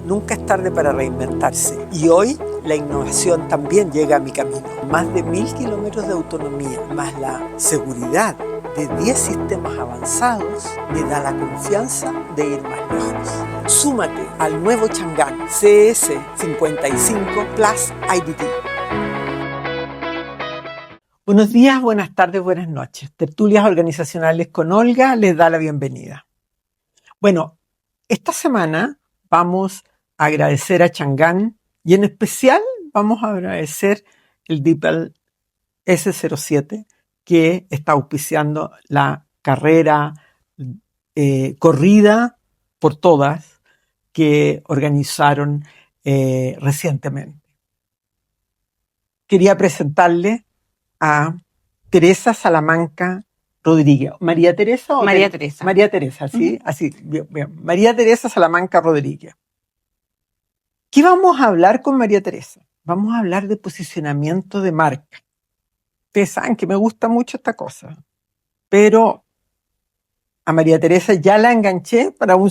Nunca es tarde para reinventarse y hoy la innovación también llega a mi camino. Más de 1000 kilómetros de autonomía, más la seguridad de 10 sistemas avanzados, me da la confianza de ir más lejos. Súmate al nuevo Chang'an CS55 Plus IDT. Buenos días, buenas tardes, buenas noches. Tertulias organizacionales con Olga les da la bienvenida. Bueno, esta semana vamos a agradecer a Chang'an y en especial vamos a agradecer el DeepL S07 que está auspiciando la carrera corrida por todas que organizaron recientemente. Quería presentarle a Teresa Salamanca Rodríguez. ¿María Teresa? María Teresa. María Teresa, sí, así, bien. María Teresa Salamanca Rodríguez. ¿Qué vamos a hablar con María Teresa? Vamos a hablar de posicionamiento de marca. Ustedes saben que me gusta mucho esta cosa, pero a María Teresa ya la enganché para una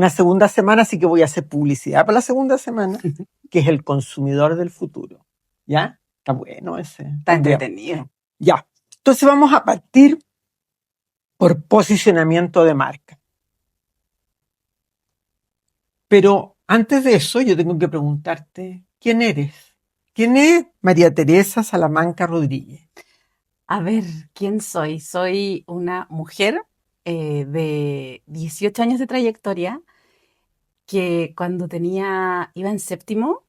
segunda semana, así que voy a hacer publicidad para la segunda semana, que es el consumidor del futuro. ¿Ya? Está bueno ese. Está entretenido. Ya. Entonces vamos a partir por posicionamiento de marca. Pero antes de eso yo tengo que preguntarte, ¿quién eres? ¿Quién es María Teresa Salamanca Rodríguez? A ver, ¿quién soy? Soy una mujer de 18 años de trayectoria que cuando iba en séptimo,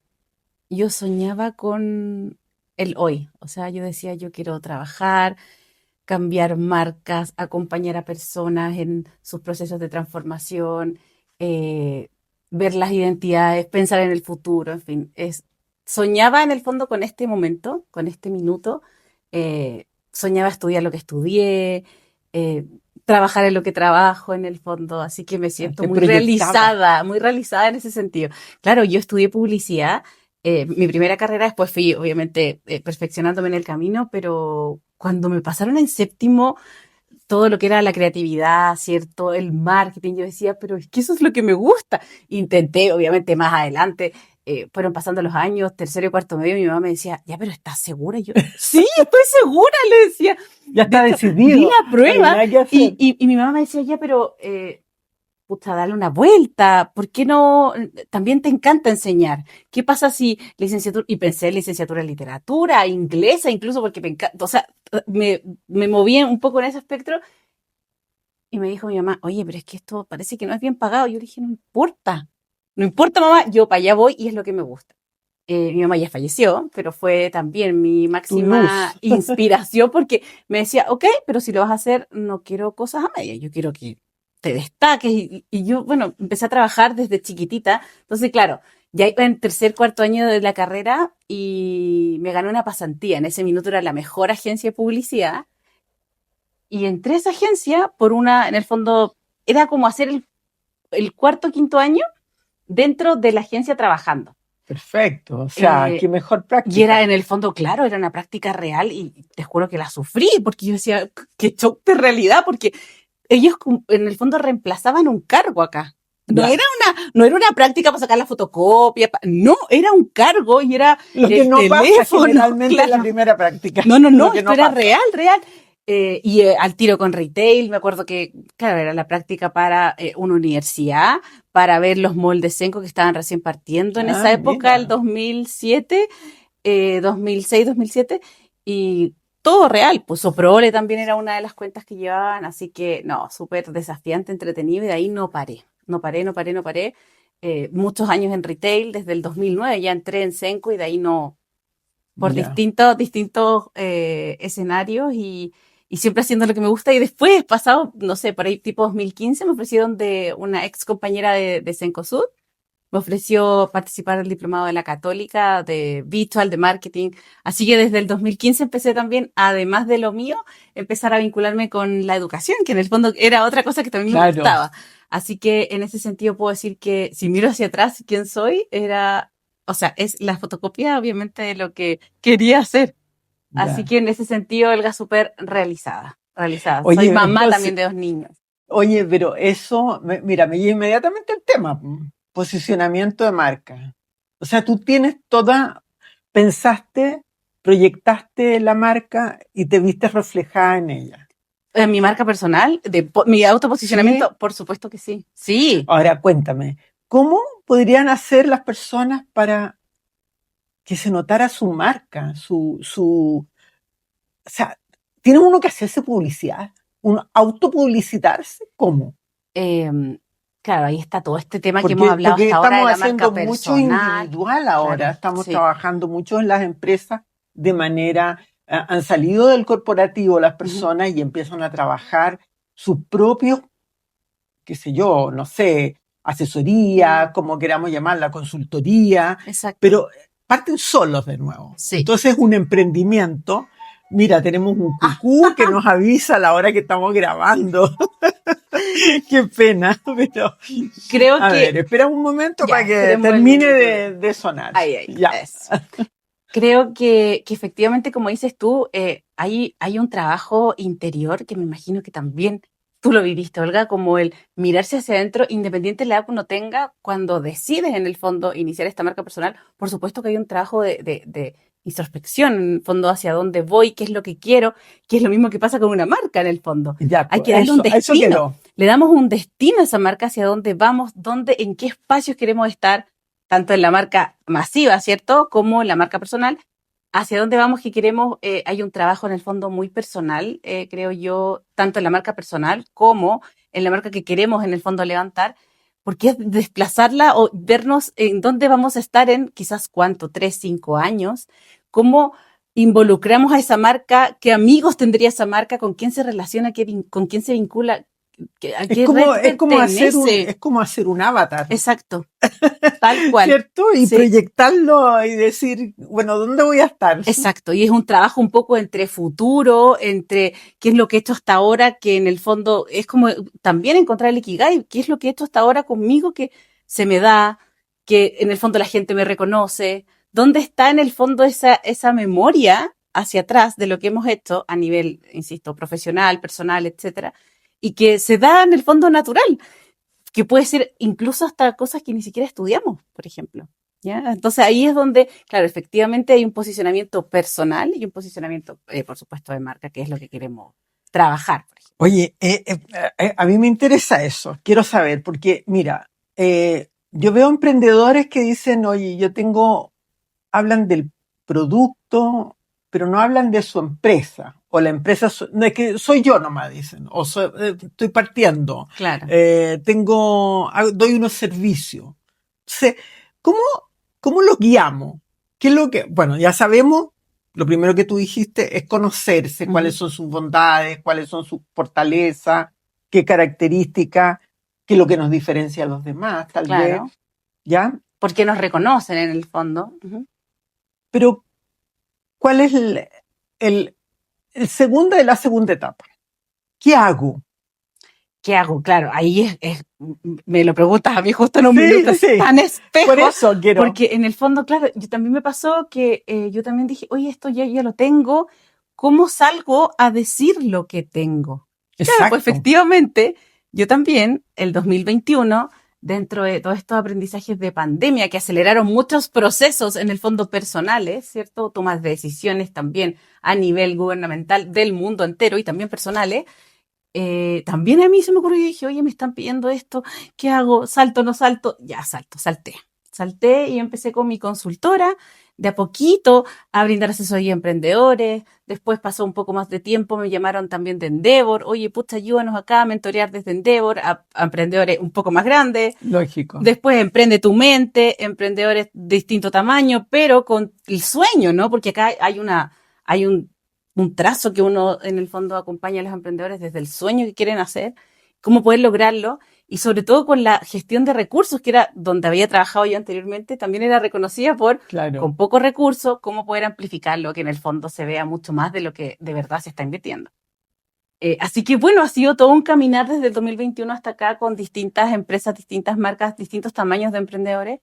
yo soñaba con el hoy. O sea, yo decía, yo quiero trabajar, cambiar marcas, acompañar a personas en sus procesos de transformación, ver las identidades, pensar en el futuro, en fin. Soñaba en el fondo con este momento, con este minuto. Soñaba estudiar lo que estudié, trabajar en lo que trabajo en el fondo, así que me siento muy realizada en ese sentido. Claro, yo estudié publicidad, mi primera carrera, después fui obviamente perfeccionándome en el camino, pero cuando me pasaron en séptimo todo lo que era la creatividad, ¿cierto? El marketing, yo decía, pero es que eso es lo que me gusta. Intenté, obviamente, más adelante, fueron pasando los años, tercero y cuarto medio, mi mamá me decía, ya, pero ¿estás segura? Y yo, sí, estoy segura, le decía. Ya está decidido. Di la prueba. Y mi mamá me decía, ya, pero, puta, dale una vuelta. ¿Por qué no? También te encanta enseñar. ¿Qué pasa si licenciatura? Y pensé en licenciatura en literatura, inglesa, incluso porque me encanta, o sea, me moví un poco en ese espectro. Y me dijo mi mamá, oye, pero es que esto parece que no es bien pagado. Yo le dije, no importa, mamá, yo para allá voy y es lo que me gusta. Mi mamá ya falleció, pero fue también mi máxima inspiración porque me decía, ok, pero si lo vas a hacer, no quiero cosas a medias, yo quiero que te destaques. Y yo, bueno, empecé a trabajar desde chiquitita. Entonces, claro, ya iba en tercer, cuarto año de la carrera y me gané una pasantía. En ese minuto era la mejor agencia de publicidad. Y entré a esa agencia en el fondo, era como hacer el cuarto, quinto año dentro de la agencia trabajando. Perfecto, o sea, qué mejor práctica. Y era en el fondo, claro, era una práctica real y te juro que la sufrí porque yo decía, qué shock de realidad, porque ellos en el fondo reemplazaban un cargo acá. No era una práctica para sacar la fotocopia, no, era un cargo y era lo que no pasa generalmente, claro, en la primera práctica. No, esto era real. Y al tiro con retail, me acuerdo que, claro, era la práctica para una universidad, para ver los moldes Senco que estaban recién partiendo en esa época, mira. El 2007, 2006, 2007, y todo real. Pues Soprole también era una de las cuentas que llevaban, así que, no, súper desafiante, entretenido, y de ahí no paré. Muchos años en retail, desde el 2009 ya entré en Senco y de ahí no, por distintos escenarios y siempre haciendo lo que me gusta. Y después, pasado, no sé, por ahí tipo 2015, me ofrecieron de una ex compañera de Cencosud, me ofreció participar del diplomado de la Católica, de Visual, de Marketing. Así que desde el 2015 empecé también, además de lo mío, empezar a vincularme con la educación, que en el fondo era otra cosa que también me gustaba. Así que en ese sentido puedo decir que si miro hacia atrás, ¿quién soy? Es la fotocopia, obviamente, de lo que quería hacer. Así que en ese sentido, Olga, súper realizada. Oye, soy mamá entonces, también de 2 niños. Oye, pero eso, mira, me lleva inmediatamente el tema. posicionamiento de marca. O sea, tú tienes pensaste, proyectaste la marca y te viste reflejada en ella. En mi marca personal, mi autoposicionamiento, ¿Sí? por supuesto que sí. Sí. Ahora, cuéntame, ¿cómo podrían hacer las personas para que se notara su marca, o sea, ¿tiene uno que hacerse publicidad? ¿Uno autopublicitarse? ¿Cómo? Claro, ahí está todo este tema que hemos Porque, hablado porque hasta ahora de estamos la haciendo marca mucho personal. individual ahora, Claro, estamos sí. trabajando mucho en las empresas de manera, han salido del corporativo las Ujú. personas y empiezan a trabajar sus propios, qué sé yo, no sé, asesoría, como queramos llamarla, consultoría, Exacto. pero parten solos de nuevo. Sí. Entonces es un emprendimiento. Mira, tenemos un cucú que nos avisa a la hora que estamos grabando. Qué pena, pero Creo a que ver, espera un momento ya, para que esperemos el termine minuto de sonar. Ahí, Ya. eso. Creo que efectivamente, como dices tú, hay un trabajo interior que me imagino que también tú lo viviste, Olga, como el mirarse hacia adentro, independiente de la edad que uno tenga, cuando decides en el fondo iniciar esta marca personal, por supuesto que hay un trabajo de introspección, en el fondo, hacia dónde voy, qué es lo que quiero, que es lo mismo que pasa con una marca en el fondo. Ya, Hay pues, que darle un eso destino. quedó. Le damos un destino a esa marca, hacia dónde vamos, en qué espacios queremos estar, tanto en la marca masiva, ¿cierto? Como en la marca personal. Hacia dónde vamos que queremos, hay un trabajo en el fondo muy personal, creo yo, tanto en la marca personal como en la marca que queremos en el fondo levantar, porque es desplazarla o vernos en dónde vamos a estar en quizás cuánto, 3, 5 años, cómo involucramos a esa marca, qué amigos tendría esa marca, con quién se relaciona, con quién se vincula, a qué red pertenece. Es como hacer un avatar. Exacto, tal cual. ¿Cierto? Y Sí. proyectarlo y decir, bueno, ¿dónde voy a estar? Exacto, y es un trabajo un poco entre futuro, entre qué es lo que he hecho hasta ahora, que en el fondo es como también encontrar el ikigai, qué es lo que he hecho hasta ahora conmigo que se me da, que en el fondo la gente me reconoce, dónde está en el fondo esa memoria hacia atrás de lo que hemos hecho a nivel, insisto, profesional, personal, etcétera, y que se da en el fondo natural, que puede ser incluso hasta cosas que ni siquiera estudiamos, por ejemplo. ¿Ya? Entonces ahí es donde, claro, efectivamente hay un posicionamiento personal y un posicionamiento, por supuesto, de marca, que es lo que queremos trabajar. Por ejemplo. Oye, a mí me interesa eso, quiero saber, porque mira, yo veo emprendedores que dicen, oye, hablan del producto, pero no hablan de su empresa, o la empresa, no, es que soy yo nomás, dicen, estoy partiendo, Claro. doy unos servicios. Entonces, ¿cómo, cómo los guiamos? ¿Qué es lo que, bueno, ya sabemos, lo primero que tú dijiste es conocerse, cuáles son sus bondades, cuáles son sus fortalezas, qué características, qué es lo que nos diferencia a los demás, tal vez, Claro. ¿ya? Porque nos reconocen en el fondo. Pero, ¿cuál es la segunda etapa? ¿Qué hago? ¿Qué hago? Claro, ahí me lo preguntas a mí justo en un Sí, minuto, es sí. tan espejo. Por eso quiero. Porque en el fondo, claro, yo también me pasó que yo también dije, oye, esto ya lo tengo, ¿cómo salgo a decir lo que tengo? Claro, Exacto. pues efectivamente, yo también, el 2021, dentro de todos estos aprendizajes de pandemia que aceleraron muchos procesos en el fondo personales, ¿cierto? Tomas de decisiones también a nivel gubernamental del mundo entero y también personales. También a mí se me ocurrió y dije, oye, me están pidiendo esto, ¿qué hago? ¿Salto, no salto? Ya, salté. Salté y empecé con mi consultora, de a poquito a brindar asesoría a emprendedores. Después pasó un poco más de tiempo, me llamaron también de Endeavor. Oye, pucha, ayúdanos acá a mentorear desde Endeavor a emprendedores un poco más grandes. Lógico. Después Emprende tu mente, emprendedores de distinto tamaño, pero con el sueño, ¿no? Porque acá hay un trazo que uno en el fondo acompaña a los emprendedores desde el sueño que quieren hacer, cómo poder lograrlo y sobre todo con la gestión de recursos, que era donde había trabajado yo anteriormente, también era reconocida por, Claro. con pocos recursos, cómo poder amplificarlo, que en el fondo se vea mucho más de lo que de verdad se está invirtiendo. Así que bueno, ha sido todo un caminar desde el 2021 hasta acá con distintas empresas, distintas marcas, distintos tamaños de emprendedores,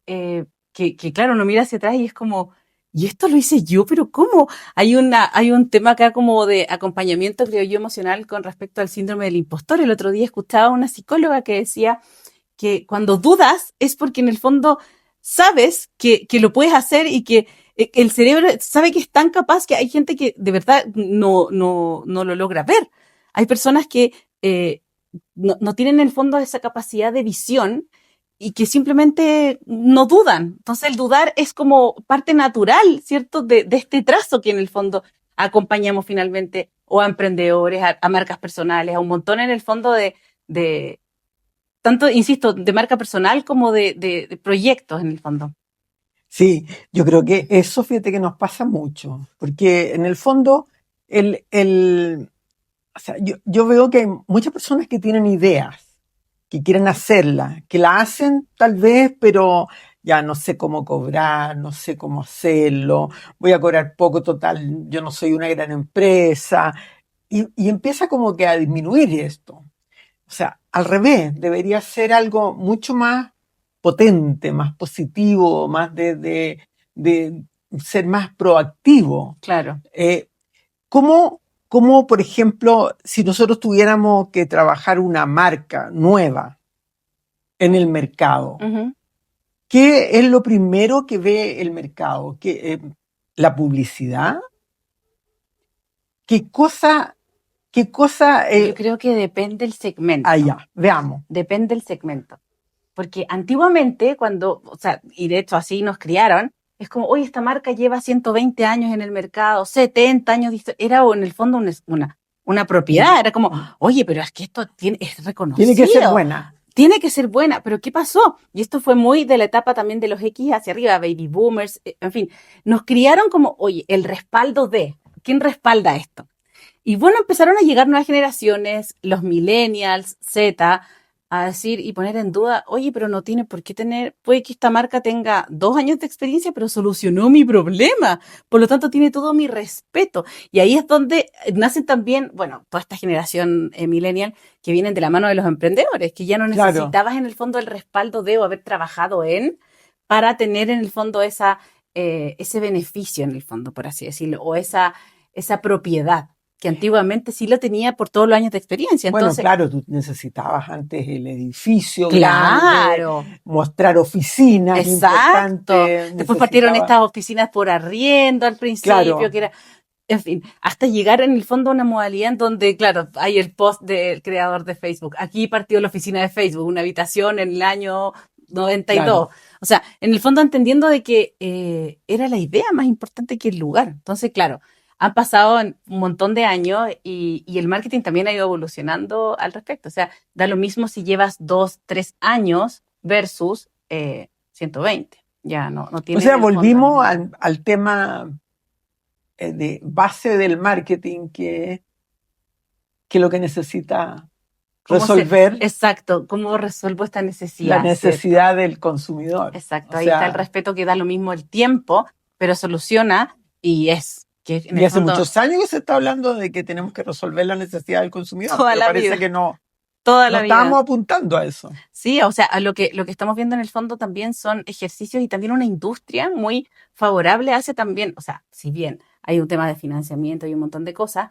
que claro, uno mira hacia atrás y es como, y esto lo hice yo, pero ¿cómo? Hay un tema acá como de acompañamiento, creo yo, emocional con respecto al síndrome del impostor. El otro día escuchaba a una psicóloga que decía que cuando dudas es porque en el fondo sabes que lo puedes hacer y que el cerebro sabe que es tan capaz que hay gente que de verdad no lo logra ver. Hay personas que no tienen en el fondo esa capacidad de visión y que simplemente no dudan. Entonces el dudar es como parte natural, ¿cierto? De este trazo que en el fondo acompañamos finalmente o a emprendedores, a marcas personales, a un montón en el fondo de tanto, insisto, de marca personal como de proyectos en el fondo. Sí, yo creo que eso, fíjate que nos pasa mucho, porque en el fondo, o sea, yo veo que hay muchas personas que tienen ideas, que quieren hacerla, que la hacen tal vez, pero ya no sé cómo cobrar, no sé cómo hacerlo, voy a cobrar poco total, yo no soy una gran empresa, y empieza como que a disminuir esto. O sea, al revés, debería ser algo mucho más potente, más positivo, más de ser más proactivo. Claro. ¿Cómo, por ejemplo, si nosotros tuviéramos que trabajar una marca nueva en el mercado, Uh-huh. qué es lo primero que ve el mercado? ¿La publicidad? ¿Qué cosa? Yo creo que depende del segmento. Ya, veamos. Depende del segmento. Porque antiguamente, cuando, o sea, y de hecho así nos criaron, es como, oye, esta marca lleva 120 años en el mercado, 70 años de historia. Era en el fondo una propiedad. Era como, oye, pero es que esto es reconocido. Tiene que ser buena. Tiene que ser buena, pero ¿qué pasó? Y esto fue muy de la etapa también de los X hacia arriba, baby boomers, en fin. Nos criaron como, oye, el respaldo de, ¿quién respalda esto? Y bueno, empezaron a llegar nuevas generaciones, los millennials, Z, a decir y poner en duda, oye, pero no tiene por qué tener, puede que esta marca tenga 2 años de experiencia, pero solucionó mi problema. Por lo tanto, tiene todo mi respeto. Y ahí es donde nacen también, bueno, toda esta generación millennial que vienen de la mano de los emprendedores, que ya no necesitabas en el fondo el respaldo de o haber trabajado para tener en el fondo ese beneficio en el fondo, por así decirlo, o esa propiedad que antiguamente sí lo tenía por todos los años de experiencia. Entonces, bueno, claro, tú necesitabas antes el edificio claro, grande, mostrar oficinas importantes. Después partieron estas oficinas por arriendo al principio, claro. que era, en fin, hasta llegar en el fondo a una modalidad en donde, claro, hay el post del creador de Facebook. Aquí partió la oficina de Facebook, una habitación en el año 92. Claro. O sea, en el fondo entendiendo de que era la idea más importante que el lugar. Entonces, claro, han pasado un montón de años y el marketing también ha ido evolucionando al respecto. O sea, da lo mismo si llevas 2, 3 años versus 120. Ya no tiene. O sea, volvimos al tema de base del marketing que lo que necesita resolver. Exacto, ¿cómo resuelvo esta necesidad? La necesidad, ¿cierto?, del consumidor. Exacto, ahí está el respeto que da lo mismo el tiempo, pero soluciona y es. Y hace muchos años que se está hablando de que tenemos que resolver la necesidad del consumidor. Toda la parece vida. Que no Toda la vida. Estamos apuntando a eso. Sí, o sea, a lo que estamos viendo en el fondo también son ejercicios y también una industria muy favorable hace también, o sea, si bien hay un tema de financiamiento y un montón de cosas,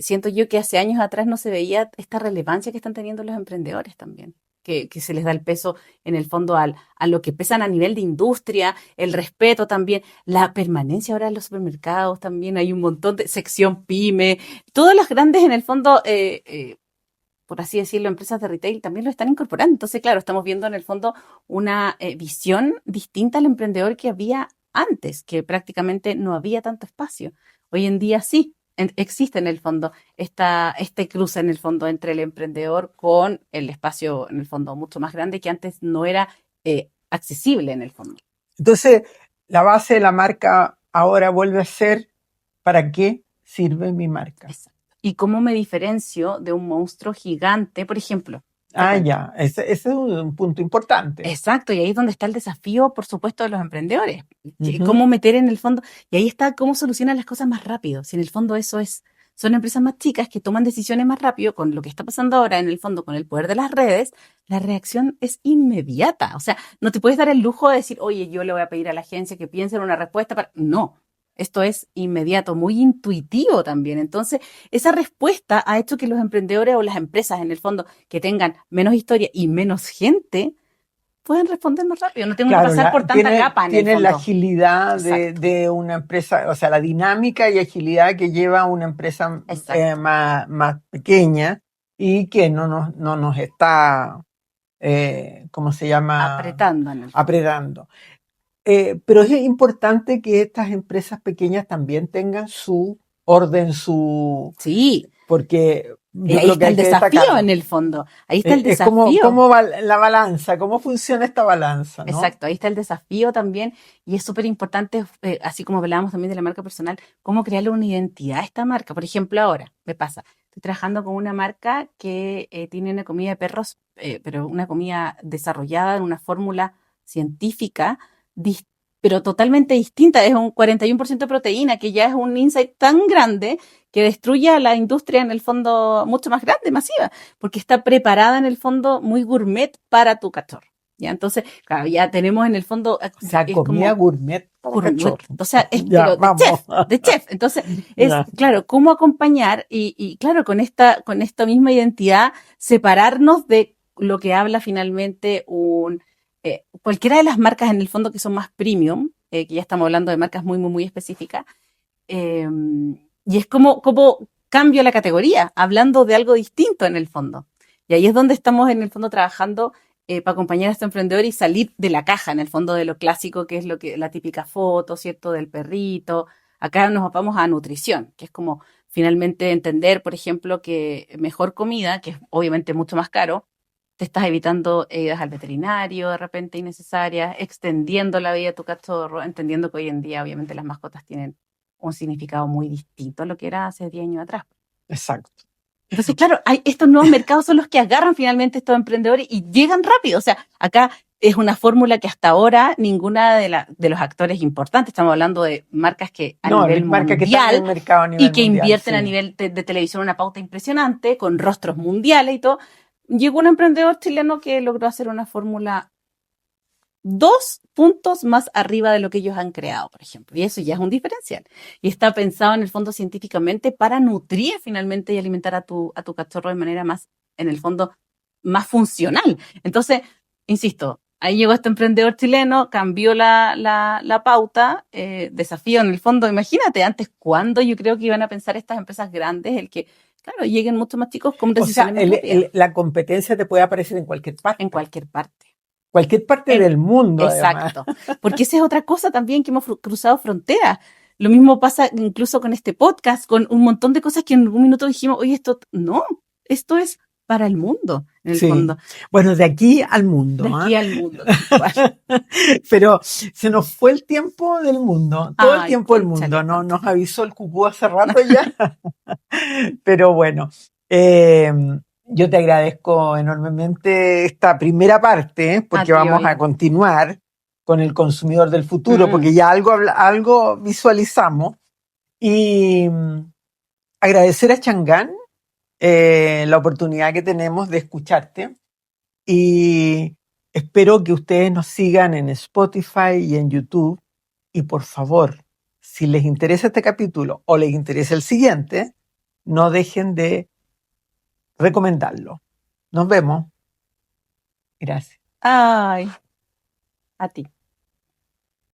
siento yo que hace años atrás no se veía esta relevancia que están teniendo los emprendedores también. Que se les da el peso en el fondo a lo que pesan a nivel de industria, el respeto también, la permanencia ahora en los supermercados también, hay un montón de sección pyme, todas las grandes en el fondo, por así decirlo, empresas de retail también lo están incorporando. Entonces, claro, estamos viendo en el fondo una visión distinta al emprendedor que había antes, que prácticamente no había tanto espacio. Hoy en día sí. Existe en el fondo este cruce en el fondo entre el emprendedor con el espacio en el fondo mucho más grande que antes no era accesible en el fondo. Entonces, la base de la marca ahora vuelve a ser ¿para qué sirve mi marca? Exacto. ¿Y cómo me diferencio de un monstruo gigante, por ejemplo? Ya, ese es un punto importante. Exacto, y ahí es donde está el desafío, por supuesto, de los emprendedores. Cómo meter en el fondo, y ahí está cómo solucionan las cosas más rápido. Si en el fondo son empresas más chicas que toman decisiones más rápido con lo que está pasando ahora, en el fondo, con el poder de las redes, la reacción es inmediata. O sea, no te puedes dar el lujo de decir, oye, yo le voy a pedir a la agencia que piense en una respuesta para... No, Esto es inmediato, muy intuitivo también. Entonces, esa respuesta ha hecho que los emprendedores o las empresas, en el fondo, que tengan menos historia y menos gente, puedan responder más rápido. No tengo que Claro, pasar por tanta capa en el tiene la fondo. agilidad Exacto, de una empresa, o sea, la dinámica y agilidad que lleva una empresa exacto. más pequeña y que no nos está, ¿cómo se llama? Apretando en el fondo. Apretando. Pero es importante que estas empresas pequeñas también tengan su orden, Sí, porque y yo ahí creo que está el hay que desafío en destacarlo. el fondo. Ahí está el Es como, desafío. la balanza, cómo funciona esta balanza, ¿no? Exacto, ahí está el desafío también y es súper importante, así como hablábamos también de la marca personal, cómo crearle una identidad a esta marca. Por ejemplo, ahora me pasa, estoy trabajando con una marca que tiene una comida de perros, pero una comida desarrollada en una fórmula científica, pero totalmente distinta. Es un 41% de proteína, que ya es un insight tan grande que destruye a la industria en el fondo mucho más grande, masiva, porque está preparada en el fondo muy gourmet para tu cachorro. ¿Ya? Entonces, claro, ya tenemos en el fondo, O sea, es comida como gourmet para gourmet, cachorro. o sea, es Ya, pero de vamos. chef, de chef. Entonces, es, Ya. claro, cómo acompañar y claro, con esta misma identidad, separarnos de lo que habla finalmente cualquiera de las marcas en el fondo que son más premium, que ya estamos hablando de marcas muy específicas, eh, y es como cambio la categoría, hablando de algo distinto en el fondo. Y ahí es donde estamos en el fondo trabajando para acompañar a este emprendedor y salir de la caja, en el fondo de lo clásico, que es lo que la típica foto, ¿cierto? Del perrito. Acá nos vamos a nutrición, que es como finalmente entender, por ejemplo, que mejor comida, que es obviamente mucho más caro, te estás evitando idas al veterinario de repente innecesarias, extendiendo la vida de tu cachorro, entendiendo que hoy en día obviamente las mascotas tienen un significado muy distinto a lo que era hace 10 años atrás. Exacto. Entonces, claro, estos nuevos mercados son los que agarran finalmente estos emprendedores y llegan rápido. O sea, acá es una fórmula que hasta ahora ninguna de los actores importantes, estamos hablando de marcas que a No, nivel marcas que están en el mundial mercado a y nivel que mundial, invierten a sí. nivel de televisión una pauta impresionante, con rostros mundiales y todo, llegó un emprendedor chileno que logró hacer una fórmula 2 puntos más arriba de lo que ellos han creado, por ejemplo. Y eso ya es un diferencial. Y está pensado en el fondo científicamente para nutrir finalmente y alimentar a tu cachorro de manera más, en el fondo, más funcional. Entonces, insisto, ahí llegó este emprendedor chileno, cambió la pauta, desafío en el fondo. Imagínate, antes, ¿cuándo yo creo que iban a pensar estas empresas grandes el que, claro, lleguen mucho más chicos con O sea, decisiones más rápidas la competencia te puede aparecer en en cualquier parte? cualquier parte En, del mundo, además. exacto. Porque esa es otra cosa también que hemos cruzado fronteras. Lo mismo pasa incluso con este podcast, con un montón de cosas que en algún minuto dijimos, oye, esto no, esto es para el mundo, en el Sí. fondo. Bueno, de aquí al De mundo, ¿ah? aquí al mundo, tal cual. Pero se nos fue el tiempo del mundo, todo el Ay, tiempo del mundo, cónchale. ¿no? Nos avisó el cucú hace rato ya. Pero bueno, eh, yo te agradezco enormemente esta primera parte, A porque ti, vamos a oye. continuar con el consumidor del futuro, Mm, porque ya algo visualizamos. Y agradecer a Changán la oportunidad que tenemos de escucharte. Y espero que ustedes nos sigan en Spotify y en YouTube. Y por favor, si les interesa este capítulo o les interesa el siguiente, no dejen de recomendarlo. Nos vemos. Gracias. ay, a ti.